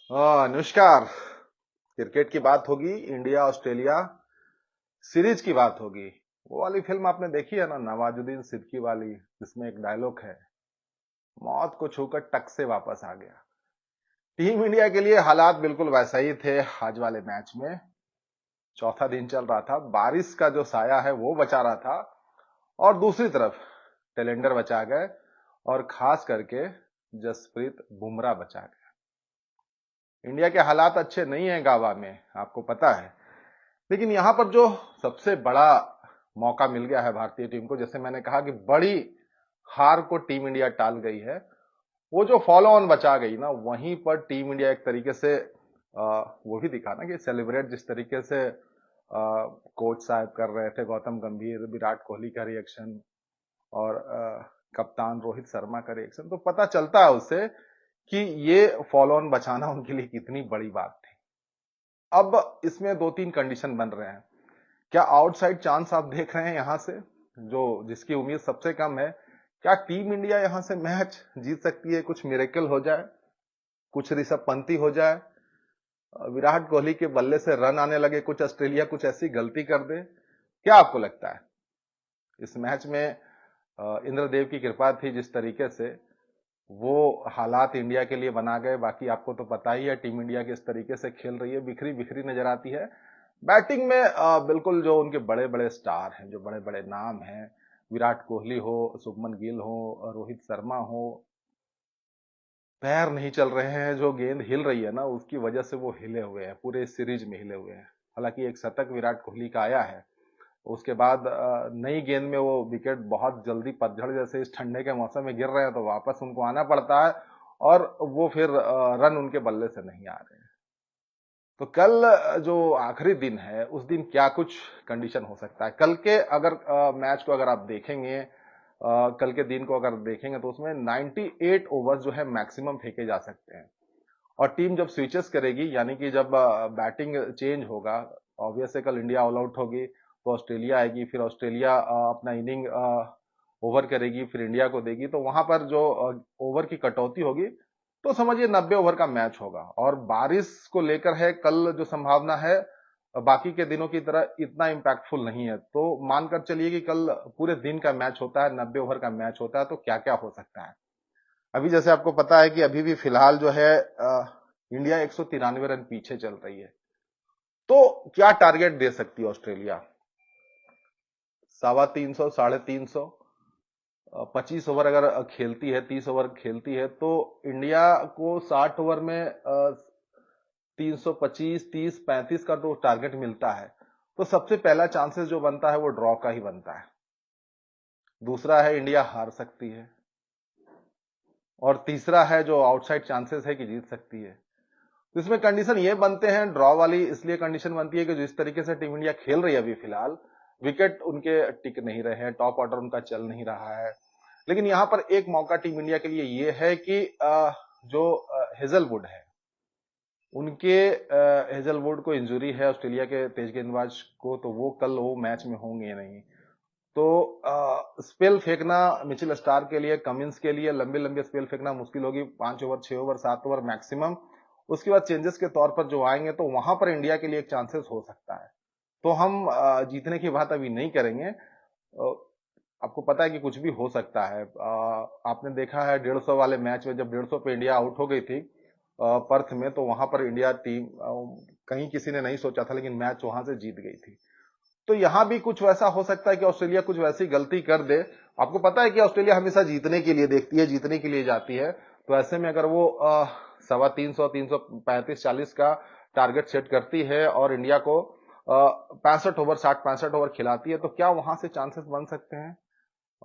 नमस्कार। क्रिकेट की बात होगी, इंडिया ऑस्ट्रेलिया सीरीज की बात होगी। वो वाली फिल्म आपने देखी है ना, नवाजुद्दीन सिद्दीकी वाली, जिसमें एक डायलॉग है, मौत को छूकर टक से वापस आ गया। टीम इंडिया के लिए हालात बिल्कुल वैसा ही थे। आज वाले मैच में चौथा दिन चल रहा था, बारिश का जो साया है वो बचा रहा था, और दूसरी तरफ टेलेंडर बचा गए, और खास करके जसप्रीत बुमराह बचा गए। इंडिया के हालात अच्छे नहीं है गावा में, आपको पता है। लेकिन यहां पर जो सबसे बड़ा मौका मिल गया है भारतीय टीम को, जैसे मैंने कहा कि बड़ी हार को टीम इंडिया टाल गई है, वो जो फॉलो ऑन बचा गई ना, वहीं पर टीम इंडिया एक तरीके से वो भी दिखा ना कि सेलिब्रेट जिस तरीके से कोच साहब कर रहे थे, गौतम गंभीर, विराट कोहली का रिएक्शन, और कप्तान रोहित शर्मा का रिएक्शन, तो पता चलता है उससे कि ये फॉलो ऑन बचाना उनके लिए कितनी बड़ी बात थी। अब इसमें दो तीन कंडीशन बन रहे हैं। क्या आउटसाइड चांस आप देख रहे हैं यहां से, जो जिसकी उम्मीद सबसे कम है? क्या टीम इंडिया यहां से मैच जीत सकती है? कुछ मिरेकल हो जाए, कुछ ऋषभ पंती हो जाए, विराट कोहली के बल्ले से रन आने लगे, कुछ ऑस्ट्रेलिया कुछ ऐसी गलती कर दे? क्या आपको लगता है? इस मैच में इंद्रदेव की कृपा थी, जिस तरीके से वो हालात इंडिया के लिए बना गए। बाकी आपको तो पता ही है टीम इंडिया किस तरीके से खेल रही है, बिखरी बिखरी नजर आती है। बैटिंग में बिल्कुल जो उनके बड़े बड़े स्टार हैं, जो बड़े बड़े नाम हैं, विराट कोहली हो, शुभमन गिल हो, रोहित शर्मा हो, पैर नहीं चल रहे हैं। जो गेंद हिल रही है ना, उसकी वजह से वो हिले हुए हैं, पूरे सीरीज में हिले हुए हैं। हालांकि एक शतक विराट कोहली का आया है, उसके बाद नई गेंद में वो विकेट बहुत जल्दी, पतझड़ जैसे इस ठंडे के मौसम में गिर रहे हैं, तो वापस उनको आना पड़ता है, और वो फिर रन उनके बल्ले से नहीं आ रहे हैं। तो कल जो आखिरी दिन है, उस दिन क्या कुछ कंडीशन हो सकता है? कल के अगर मैच को अगर आप देखेंगे, कल के दिन को अगर देखेंगे, तो उसमें 98 ओवर जो है मैक्सिमम फेंके जा सकते हैं। और टीम जब स्विचेस करेगी, यानी कि जब बैटिंग चेंज होगा, ऑब्वियस है कल इंडिया ऑल आउट होगी, तो ऑस्ट्रेलिया आएगी, फिर ऑस्ट्रेलिया अपना इनिंग ओवर करेगी, फिर इंडिया को देगी, तो वहां पर जो ओवर की कटौती होगी, तो समझिए 90 ओवर का मैच होगा। और बारिश को लेकर है कल जो संभावना है, बाकी के दिनों की तरह इतना इंपैक्टफुल नहीं है। तो मानकर चलिए कि कल पूरे दिन का मैच होता है, 90 ओवर का मैच होता है, तो क्या क्या हो सकता है? अभी जैसे आपको पता है कि अभी भी फिलहाल जो है इंडिया 193 रन पीछे चल रही है। तो क्या टारगेट दे सकती है ऑस्ट्रेलिया? 350, 350, 25 ओवर अगर खेलती है, 30 ओवर खेलती है, तो इंडिया को 60 ओवर में 325, 30, 35 का तो टारगेट मिलता है। तो सबसे पहला चांसेस जो बनता है वो ड्रॉ का ही बनता है। दूसरा है इंडिया हार सकती है, और तीसरा है जो आउटसाइड चांसेस है कि जीत सकती है। तो इसमें कंडीशन ये बनते हैं ड्रॉ वाली, इसलिए कंडीशन बनती है कि जिस तरीके से टीम इंडिया खेल रही है अभी फिलहाल, विकेट उनके टिक नहीं रहे हैं, टॉप ऑर्डर उनका चल नहीं रहा है। लेकिन यहां पर एक मौका टीम इंडिया के लिए ये है कि जो हेजलवुड है, उनके हेजलवुड को इंजुरी है ऑस्ट्रेलिया के तेज गेंदबाज को, तो वो कल वो मैच में होंगे नहीं। तो स्पेल फेंकना मिचेल स्टार के लिए, कमिंस के लिए लंबे लंबे स्पेल फेंकना मुश्किल होगी, 5 ओवर, 6 ओवर, 7 ओवर मैक्सिमम। उसके बाद चेंजेस के तौर पर जो आएंगे, तो वहां पर इंडिया के लिए एक चांसेस हो सकता है। तो हम जीतने की बात अभी नहीं करेंगे। आपको पता है कि कुछ भी हो सकता है। आपने देखा है 150 वाले मैच में, जब 150 पे इंडिया आउट हो गई थी पर्थ में, तो वहां पर इंडिया टीम कहीं किसी ने नहीं सोचा था, लेकिन मैच वहां से जीत गई थी। तो यहां भी कुछ वैसा हो सकता है कि ऑस्ट्रेलिया कुछ वैसी गलती कर दे। आपको पता है कि ऑस्ट्रेलिया हमेशा जीतने के लिए देखती है, जीतने के लिए जाती है। तो ऐसे में अगर वो 350, 335, 40 का टारगेट सेट करती है, और इंडिया को 65 ओवर, 60, 65 ओवर खिलाती है, तो क्या वहां से चांसेस बन सकते हैं?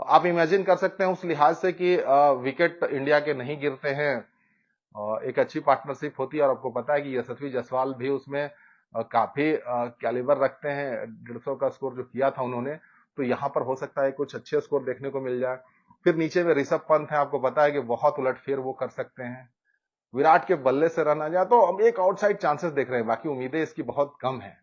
आप इमेजिन कर सकते हैं उस लिहाज से कि विकेट इंडिया के नहीं गिरते हैं, एक अच्छी पार्टनरशिप होती है, और आपको पता है कि यशस्वी जायसवाल भी उसमें काफी कैलिबर रखते हैं। 150 का स्कोर जो किया था उन्होंने, तो यहां पर हो सकता है कुछ अच्छे स्कोर देखने को मिल जाए। फिर नीचे में ऋषभ पंत है, आपको पता है कि बहुत उलटफेर वो कर सकते हैं। विराट के बल्ले से रन आ जाए, तो हम एक आउटसाइड चांसेस देख रहे हैं, बाकी उम्मीदें इसकी बहुत कम है।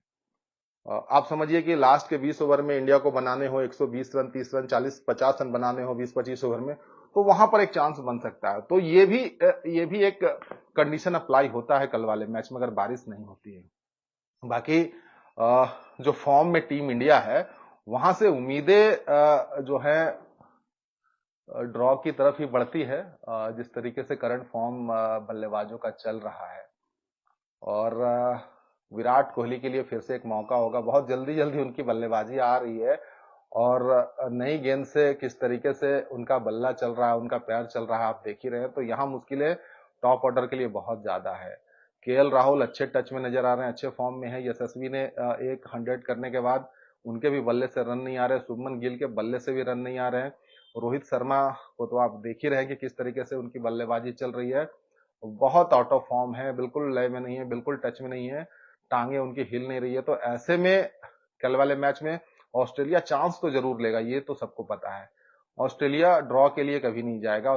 आप समझिए कि लास्ट के 20 ओवर में इंडिया को बनाने हो 120 रन, 30 रन, 40, 50 रन बनाने हो 20-25 ओवर में, तो वहां पर एक चांस बन सकता है। तो ये भी एक कंडीशन अप्लाई होता है कल वाले मैच में अगर बारिश नहीं होती है। बाकी जो फॉर्म में टीम इंडिया है वहां से उम्मीदें जो है ड्रॉ की तरफ ही बढ़ती है, जिस तरीके से करंट फॉर्म बल्लेबाजों का चल रहा है। और विराट कोहली के लिए फिर से एक मौका होगा, बहुत जल्दी जल्दी उनकी बल्लेबाजी आ रही है और नई गेंद से किस तरीके से उनका बल्ला चल रहा है, उनका पैर चल रहा है, आप देख ही रहे हैं। तो यहाँ मुश्किलें टॉप ऑर्डर के लिए बहुत ज्यादा है। केएल राहुल अच्छे टच में नजर आ रहे हैं, अच्छे फॉर्म में है। यशस्वी ने एक 100 करने के बाद उनके भी बल्ले से रन नहीं आ रहे, शुभमन गिल के बल्ले से भी रन नहीं आ रहे हैं। रोहित शर्मा को तो आप देख ही रहे हैं कि किस तरीके से उनकी बल्लेबाजी चल रही है, बहुत आउट ऑफ फॉर्म है, बिल्कुल लय में नहीं है, बिल्कुल टच में नहीं है, टांगे उनकी हिल नहीं रही है। तो ऐसे में कल वाले मैच में ऑस्ट्रेलिया चांस तो जरूर लेगा, ये तो सबको पता है। ऑस्ट्रेलिया ड्रॉ के लिए कभी नहीं जाएगा,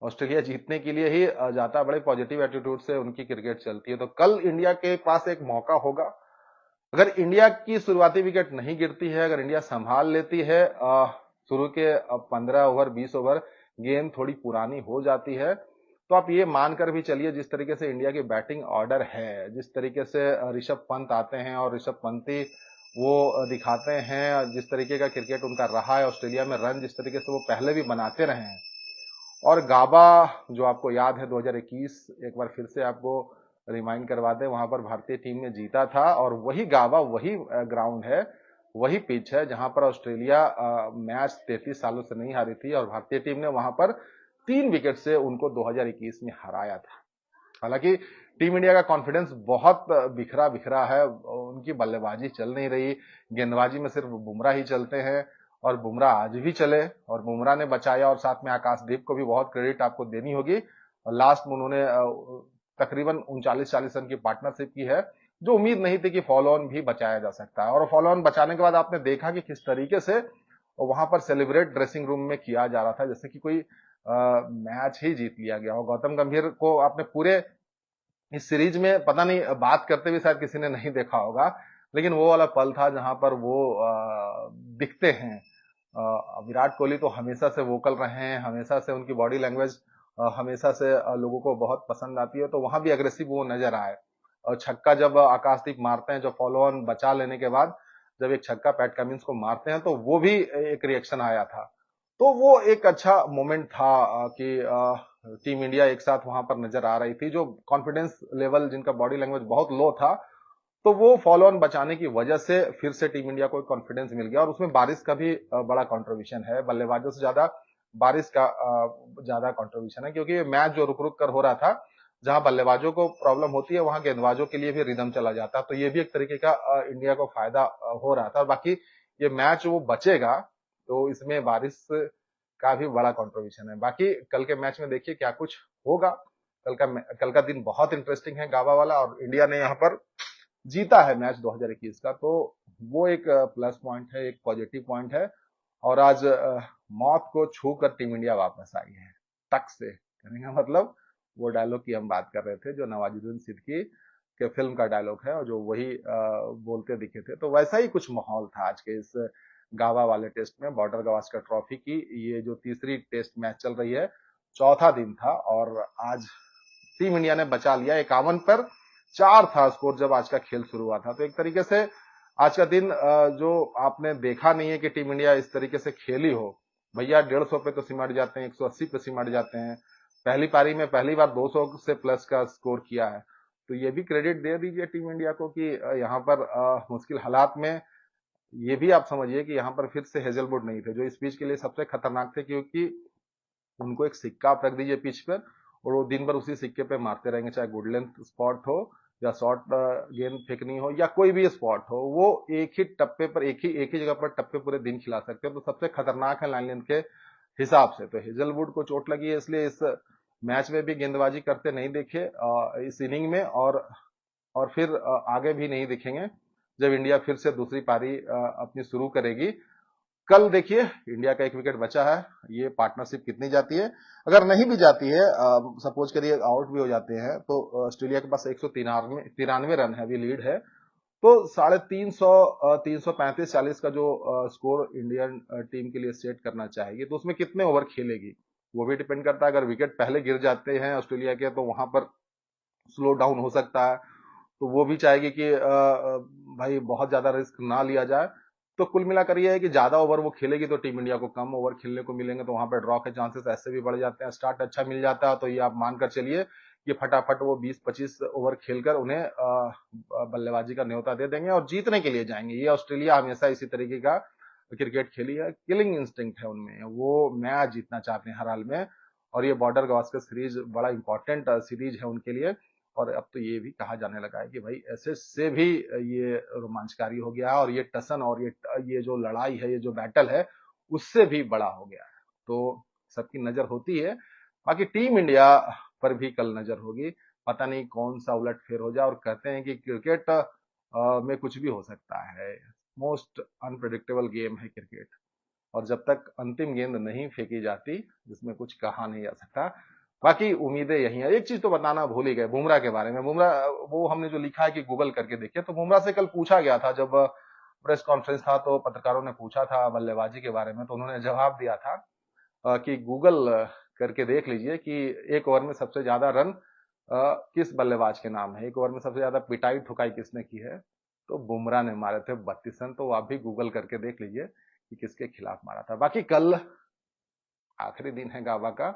ऑस्ट्रेलिया जीतने के लिए ही जाता है। बड़े पॉजिटिव एटीट्यूड से उनकी क्रिकेट चलती है। तो कल इंडिया के पास एक मौका होगा, अगर इंडिया की शुरुआती विकेट नहीं गिरती है, अगर इंडिया संभाल लेती है, शुरू के 15 ओवर 20 ओवर गेंद थोड़ी पुरानी हो जाती है, तो आप ये मानकर भी चलिए जिस तरीके से इंडिया की बैटिंग ऑर्डर है, जिस तरीके से ऋषभ पंत आते हैं और ऋषभ पंती वो दिखाते हैं, जिस तरीके का क्रिकेट उनका रहा है ऑस्ट्रेलिया में, रन जिस तरीके से वो पहले भी बनाते रहे हैं। और गाबा जो आपको याद है 2021, एक बार फिर से आपको रिमाइंड करवा दें, वहां पर भारतीय टीम ने जीता था और वही गाबा, वही ग्राउंड है, वही पिच है जहां पर ऑस्ट्रेलिया मैच 33 सालों से नहीं हारी थी और भारतीय टीम ने वहां पर 3 विकेट से उनको 2021 में हराया था। हालांकि टीम इंडिया का कॉन्फिडेंस बहुत बिखरा बिखरा है, उनकी बल्लेबाजी चल नहीं रही, गेंदबाजी में सिर्फ बुमराह ही चलते हैं और बुमराह आज भी चले और बुमराह ने बचाया और साथ में आकाशदीप को भी बहुत क्रेडिट आपको देनी होगी। लास्ट में उन्होंने तकरीबन 39-40 रन की पार्टनरशिप की है, जो उम्मीद नहीं थी कि फॉलो ऑन भी बचाया जा सकता है। और फॉलो ऑन बचाने के बाद आपने देखा कि किस तरीके से वहां पर सेलिब्रेट ड्रेसिंग रूम में किया जा रहा था, जैसे कि कोई मैच ही जीत लिया गया हो। गौतम गंभीर को आपने पूरे इस सीरीज में पता नहीं बात करते भी शायद किसी ने नहीं देखा होगा, लेकिन वो वाला पल था जहां पर वो दिखते हैं। विराट कोहली तो हमेशा से वोकल रहे हैं, हमेशा से उनकी बॉडी लैंग्वेज हमेशा से लोगों को बहुत पसंद आती है, तो वहां भी अग्रेसिव वो नजर आए। और छक्का जब आकाशदीप मारते हैं, जो फॉलो ऑन बचा लेने के बाद जब एक छक्का पैट कमिंस को मारते हैं, तो वो भी एक रिएक्शन आया था। तो वो एक अच्छा मोमेंट था कि टीम इंडिया एक साथ वहां पर नजर आ रही थी। जो कॉन्फिडेंस लेवल, जिनका बॉडी लैंग्वेज बहुत लो था, तो वो फॉलो ऑन बचाने की वजह से फिर से टीम इंडिया को कॉन्फिडेंस मिल गया। और उसमें बारिश का भी बड़ा कंट्रीब्यूशन है, बल्लेबाजों से ज्यादा बारिश का ज्यादा कंट्रीब्यूशन है, क्योंकि मैच जो रुक रुक कर हो रहा था, जहां बल्लेबाजों को प्रॉब्लम होती है वहां गेंदबाजों के लिए भी रिदम चला जाता, तो ये भी एक तरीके का इंडिया को फायदा हो रहा था। और बाकी ये मैच वो बचेगा तो इसमें बारिश का भी बड़ा कंट्रीब्यूशन है। बाकी कल के मैच में देखिए क्या कुछ होगा। कल का दिन बहुत इंटरेस्टिंग है गाबा वाला, और इंडिया ने यहाँ पर जीता है मैच 2021 का, तो वो एक प्लस पॉइंट है, एक पॉजिटिव पॉइंट है। और आज मौत को छूकर टीम इंडिया वापस आई है, टक से, कहने का मतलब वो डायलॉग की हम बात कर रहे थे जो नवाजुद्दीन सिद्दीकी के फिल्म का डायलॉग है और जो वही बोलते दिखे थे। तो वैसा ही कुछ माहौल था आज के इस गावा वाले टेस्ट में, बॉर्डर गवास्कर ट्रॉफी की ये जो तीसरी टेस्ट मैच चल रही है, चौथा दिन था और आज टीम इंडिया ने बचा लिया। 51 पर 4 था स्कोर जब आज का खेल शुरू हुआ था। तो एक तरीके से आज का दिन जो आपने देखा नहीं है कि टीम इंडिया इस तरीके से खेली हो, भैया 150 पे तो सिमट जाते हैं, 180 पे सिमट जाते हैं, पहली पारी में पहली बार 200 से प्लस का स्कोर किया है। तो ये भी क्रेडिट दे दीजिए टीम इंडिया को कि यहाँ पर मुश्किल हालात में ये भी आप समझिए कि यहाँ पर फिर से हेजलवुड नहीं थे, जो इस पिच के लिए सबसे खतरनाक थे, क्योंकि उनको एक सिक्का आप रख दीजिए पिच पर और वो दिन भर उसी सिक्के पे मारते रहेंगे, चाहे गुड लेंथ स्पॉट हो या शॉर्ट गेंद फेंकनी हो या कोई भी स्पॉट हो, वो एक ही टप्पे पर एक ही जगह पर टप्पे पूरे दिन खिला सकते हो। तो सबसे खतरनाक है लाइन लेंथ के हिसाब से। तो हेजलवुड को चोट लगी है, इसलिए इस मैच में भी गेंदबाजी करते नहीं देखे इस इनिंग में, और फिर आगे भी नहीं दिखेंगे जब इंडिया फिर से दूसरी पारी अपनी शुरू करेगी। कल देखिए इंडिया का एक विकेट बचा है, ये पार्टनरशिप कितनी जाती है। अगर नहीं भी जाती है, सपोज करिए आउट भी हो जाते हैं, तो ऑस्ट्रेलिया के पास 193 रन है, अभी लीड है। तो 350, 335-40 का जो स्कोर इंडियन टीम के लिए सेट करना चाहेगी, तो उसमें कितने ओवर खेलेगी, वो भी डिपेंड करता है, अगर विकेट पहले गिर जाते हैं ऑस्ट्रेलिया के तो वहां पर स्लो डाउन हो सकता है, तो वो भी चाहेगी कि भाई बहुत ज्यादा रिस्क ना लिया जाए। तो कुल मिलाकर ये है कि ज्यादा ओवर वो खेलेगी तो टीम इंडिया को कम ओवर खेलने को मिलेंगे, तो वहां पे ड्रॉ के चांसेस ऐसे भी बढ़ जाते हैं। स्टार्ट अच्छा मिल जाता है तो ये आप मानकर चलिए कि फटाफट वो 20-25 ओवर खेलकर उन्हें बल्लेबाजी का न्योता दे देंगे और जीतने के लिए जाएंगे। ये ऑस्ट्रेलिया हमेशा इसी तरीके का क्रिकेट खेली है, किलिंग इंस्टिंक्ट है उनमें, वो मैच जीतना चाहते हैं हर हाल में। और ये बॉर्डर गावस्कर सीरीज बड़ा इंपॉर्टेंट सीरीज है उनके लिए। और अब तो ये भी कहा जाने लगा है कि भाई एसेस से भी ये रोमांचकारी हो गया है, और ये टसन और ये जो लड़ाई है, ये जो बैटल है, उससे भी बड़ा हो गया है। तो सबकी नजर होती है, बाकी टीम इंडिया पर भी कल नजर होगी। पता नहीं कौन सा उलटफेर हो जाए, और कहते हैं कि क्रिकेट में कुछ भी हो सकता है। मोस्ट अनप्रिडिक्टेबल गेम है क्रिकेट, और जब तक अंतिम गेंद नहीं फेंकी जाती, जिसमें कुछ कहा नहीं जा सकता। बाकी उम्मीदें यही है। एक चीज तो बताना भूल ही गए बुमराह के बारे में। बुमराह, वो हमने जो लिखा है कि गूगल करके देखिए, तो बुमराह से कल पूछा गया था, जब प्रेस कॉन्फ्रेंस था तो पत्रकारों ने पूछा था बल्लेबाजी के बारे में, तो उन्होंने जवाब दिया था कि गूगल करके देख लीजिए कि एक ओवर में सबसे ज्यादा रन किस बल्लेबाज के नाम है, एक ओवर में सबसे ज्यादा पिटाई ठुकाई किसने की है, तो बुमराह ने मारे थे 32 रन। तो आप भी गूगल करके देख लीजिए कि किसके खिलाफ मारा था। बाकी कल आखिरी दिन है गाबा का,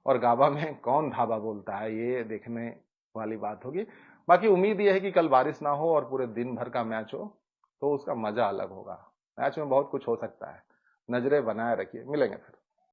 और गाबा में कौन धाबा बोलता है, ये देखने वाली बात होगी। बाकी उम्मीद ये है कि कल बारिश ना हो और पूरे दिन भर का मैच हो, तो उसका मजा अलग होगा। मैच में बहुत कुछ हो सकता है, नजरें बनाए रखिए। मिलेंगे फिर।